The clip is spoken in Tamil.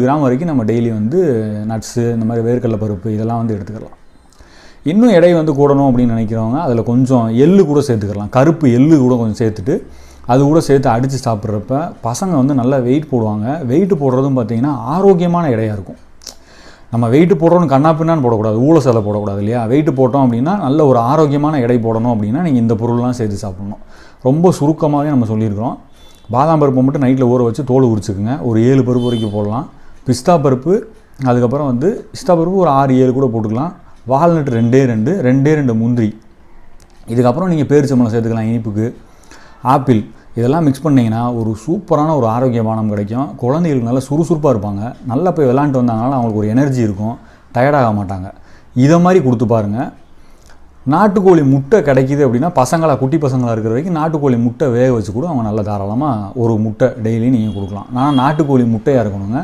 கிராம் வரைக்கும் நம்ம டெய்லி வந்து நட்ஸு இந்த மாதிரி வேர்க்கடலை பருப்பு இதெல்லாம் வந்து எடுத்துக்கலாம். இன்னும் எடை வந்து கூடணும் அப்படின்னு நினைக்கிறவங்க அதில் கொஞ்சம் எள்ளு கூட சேர்த்துக்கலாம். கருப்பு எள்ளு கூட கொஞ்சம் சேர்த்துட்டு அது கூட சேர்த்து அடித்து சாப்பிட்றப்ப பசங்க வந்து நல்லா வெயிட் போடுவாங்க. வெயிட் போடுறதும் பார்த்திங்கன்னா ஆரோக்கியமான எடையாக இருக்கும். நம்ம வெயிட்டு போடுறோன்னு கண்ணா பின்னான்னு போடக்கூடாது, ஊழ சேலை போடக்கூடாது இல்லையா. வெயிட்டு போட்டோம் அப்படின்னா நல்ல ஒரு ஆரோக்கியமான எடை போடணும் அப்படின்னா நீங்கள் இந்த பொருள்லாம் சேர்த்து சாப்பிட்ணும். ரொம்ப சுருக்கமாகவே நம்ம சொல்லியிருக்கிறோம். பாதாம் பருப்பை மட்டும் நைட்டில் ஊற வச்சு தோல் உரிச்சுக்குங்க. ஒரு 7 பருப்பு வரைக்கும் போடலாம். பிஸ்தா பருப்பு, அதுக்கப்புறம் வந்து பிஸ்தா பருப்பு ஒரு 6-7 கூட போட்டுக்கலாம். வால்நட் 2 முந்திரி, இதுக்கப்புறம் நீங்கள் பேரிச்சம்பழம் சேர்த்துக்கலாம் இனிப்புக்கு. ஆப்பிள், இதெல்லாம் மிக்ஸ் பண்ணிங்கன்னா ஒரு சூப்பரான ஒரு ஆரோக்கியமானம் கிடைக்கும். குழந்தைகளுக்கு நல்லா சுறுசுறுப்பாக இருப்பாங்க. நல்லா போய் விளாண்டுட்டு வந்தாங்கனால அவங்களுக்கு ஒரு எனர்ஜி இருக்கும், டயர்டாக மாட்டாங்க. இதை மாதிரி கொடுத்து பாருங்கள். நாட்டுக்கோழி முட்டை கிடைக்கிது அப்படின்னா குட்டி பசங்களாக இருக்கிற வரைக்கும் நாட்டுக்கோழி முட்டை வேக வச்சு கூட அவங்க நல்லா தாராளமாக ஒரு முட்டை டெய்லி நீங்கள் கொடுக்கலாம். ஆனால் நாட்டுக்கோழி முட்டையாக இருக்கணுங்க.